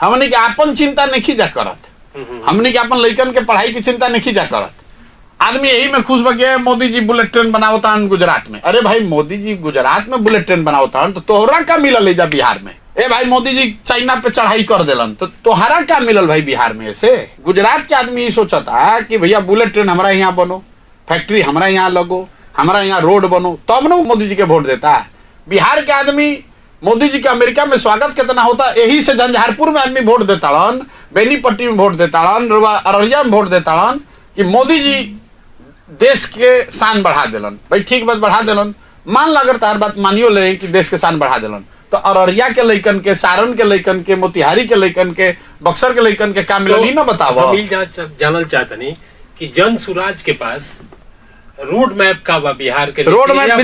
हमने के आपन चिंता नहीं जा करत, हमने के अपन लइकन के पढ़ाई की चिंता नहीं जा करत। आदमी यही में खुश हो गया मोदी जी बुलेट ट्रेन बनावता गुजरात में। अरे भाई मोदी जी गुजरात में बुलेट ट्रेन बनावता तो तोहरा का मिलल जा बिहार में? ए भाई मोदी जी चाइना पे चढ़ाई कर दिलन तो तोहरा क्या मिलल भाई बिहार में? ऐसे गुजरात के आदमी ये सोचता कि भैया बुलेट ट्रेन हमारा यहाँ बनो, फैक्ट्री हमारा यहाँ लगो, हमारा यहाँ रोड बनो, तब न मोदी जी के वोट देता है। बिहार के आदमी मोदी जी के अमेरिका में स्वागत कितना होता, यही से झंझारपुर में आदमी वोट देता, बेनीपट्टी में वोट देता, अररिया में वोट देता कि मोदी जी देश के शान बढ़ा दिलन। भाई ठीक बात बढ़ा दिलन, मान ला अगर तार बात मानियो ले कि देश के शान बढ़ा दिलन, तो अररिया के लइकन के, सारण के लइकन के, मोतिहारी के लइकन के, बक्सर के लइकन के काम मिलल ही ना बताओ। हम जानल चाहते नहीं कि जन सुराज के पास रोड मैप का बा बिहार के रोड मैप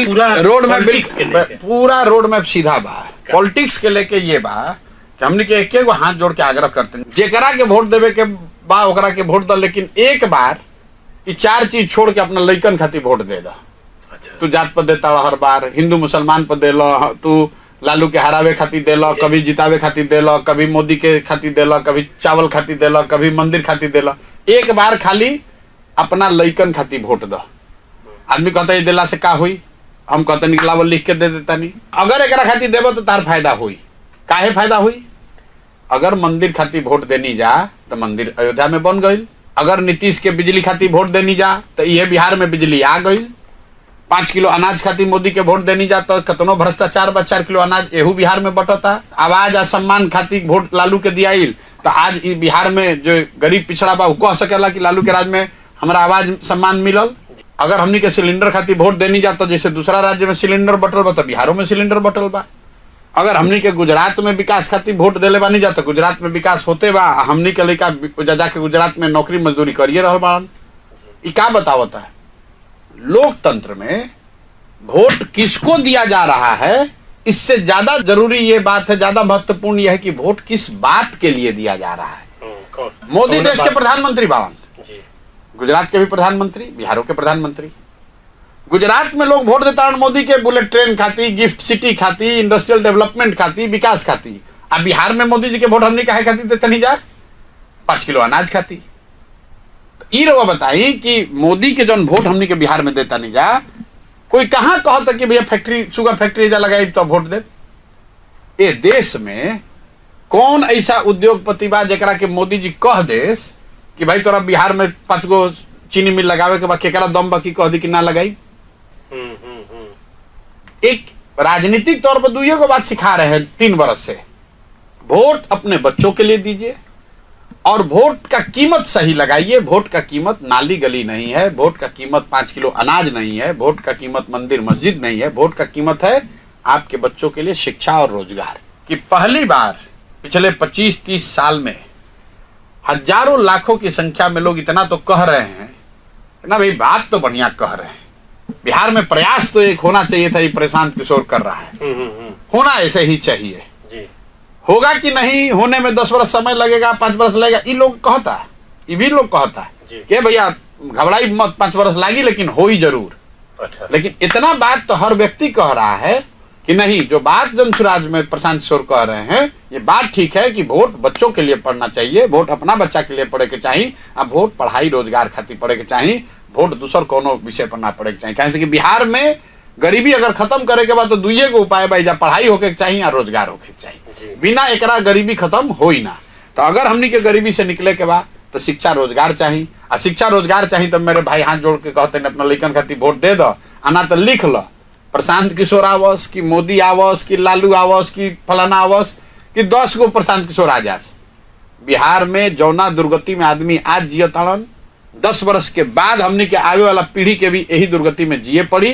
पूरा रोड मैप सीधा बा। पॉलिटिक्स के लेके ये बा कि हमने के एक गो हाथ जोड़ के आग्रह करते हैं, जेकरा के वोट देवे के बा ओकरा के वोट द, लेकिन एक बार ये 4 चीज छोड़ के अपना लइकन खातिर वोट दे दा। अच्छा। तू जात पर देता हर बार, हिंदू मुसलमान पर दे लो, तू लालू के हरावे खातिर दे लो, कभी जितावे खातिर दे लो, कभी मोदी के खातिर दे लो, कभी चावल खातिर दे लो, कभी मंदिर खातिर दे लो। एक बार खाली अपना लइकन खातिर वोट दो। आदमी कहता है दिला से का हुई, हम कहते निकलावल लिख के दे देता नहीं। अगर एक खातिर देबो तो तार फायदा हुई। काहे फायदा हुई? अगर मंदिर खातिर वोट देनी जा तो मंदिर अयोध्या में बन गई। अगर नीतीश के बिजली खातिर वोट देनी जा तो ये बिहार में बिजली आ गई। 5 किलो अनाज खातिर मोदी के वोट देनी जा तो कतनो भ्रष्टाचार बा, 4 किलो अनाज एहू बिहार में बटता। आवाज आ सम्मान खातिर वोट लालू के दियाइल तो आज बिहार में जो गरीब पिछड़ा बा कह सकेला कि लालू के राज में हमारा आवाज सम्मान मिलल। अगर हमनी के सिलेंडर खातिर वोट देनी जा तो जैसे दूसरा राज्य में सिलेंडर बटल बा तो बिहारों में सिलेंडर बटल बा। अगर हमनी के गुजरात में विकास खातिर वोट देले बानी जा तो गुजरात में विकास होते बा। हमनी के लइका जाके गुजरात में नौकरी मजदूरी करिए रहल बाड़न। ई का बतावता है? लोकतंत्र में वोट किसको दिया जा रहा है, इससे ज्यादा जरूरी ये बात है, ज्यादा महत्वपूर्ण यह है कि वोट किस बात के लिए दिया जा रहा है। मोदी देश के प्रधानमंत्री बावन, गुजरात के भी प्रधानमंत्री, बिहारों के प्रधानमंत्री। गुजरात में लोग वोट देता मोदी के बुलेट ट्रेन खाती, गिफ्ट सिटी खाती, इंडस्ट्रियल डेवलपमेंट खाती, विकास खाती। अब बिहार में मोदी जी के वोट हमने काहे खाती देता नहीं जा? 5 किलो अनाज खाती। ई रवा बताई कि मोदी के जौन वोट हमने के बिहार में देता नहीं जा, कोई कहाँ कहता कि भैया फैक्ट्री, शुगर फैक्ट्री जा लगाई तो वोट दे। ये देश में कौन ऐसा उद्योगपति बा जेकरा के मोदी जी कह देस कि भाई तोरा बिहार में 5 गो चीनी मिल लगावे के बाद केकरा दम बा की कह दी कि ना लगाई। एक राजनीतिक तौर पर 2 गो बात सिखा रहे हैं 3 बरस से, वोट अपने बच्चों के लिए दीजिए और वोट का कीमत सही लगाइए। वोट का कीमत नाली गली नहीं है, वोट का कीमत 5 किलो अनाज नहीं है, वोट का कीमत मंदिर मस्जिद नहीं है, वोट का कीमत है आपके बच्चों के लिए शिक्षा और रोजगार। कि पहली बार पिछले 25-30 साल में हजारों लाखों की संख्या में लोग इतना तो कह रहे हैं ना, भाई बात तो बढ़िया कह रहे हैं। बिहार में प्रयास तो एक होना चाहिए था, ये प्रशांत किशोर कर रहा है, होना ऐसे ही चाहिए। होगा कि नहीं होने में 10 वर्ष समय लगेगा, 5 वर्ष लगेगा, ये लोग कहता है, ये भी लोग कहता है कि भैया घबराई मत, 5 वर्ष लागी लेकिन हो ही जरूर। अच्छा। लेकिन इतना बात तो हर व्यक्ति कह रहा है कि नहीं, जो बात जनसुराज में प्रशांत किशोर कह रहे हैं ये बात ठीक है कि वोट बच्चों के लिए पढ़ना चाहिए, वोट अपना बच्चा के लिए पढ़े के चाहिए, अब वोट पढ़ाई रोजगार खातिर पढ़े के चाहिए, वोट दूसर कोनो विषय पर ना पड़े के चाहिए। कैसे कि बिहार में गरीबी अगर खत्म करे के बाद तो 2 गो उपाय भाई, जब पढ़ाई होके चाहिए या रोजगार होके चाहिए, बिना एकरा गरीबी खत्म हो ही ना। तो अगर हमनी के गरीबी से निकले के बाद तो शिक्षा रोजगार चाहिए, और शिक्षा रोजगार चाहिए तो मेरे भाई हाथ जोड़ के कहते हैं अपना लइकन खातिर वोट दे दो, आना तो लिख लो प्रशांत किशोर आवस कि मोदी आवस कि लालू आवस कि फलाना आवस कि 10 गो प्रशांत किशोर आ जास। बिहार में जौना दुर्गति में आदमी आज जियताड़न, 10 वर्ष के बाद हमने के आवे वाला पीढ़ी के भी यही दुर्गति में जिए पड़ी।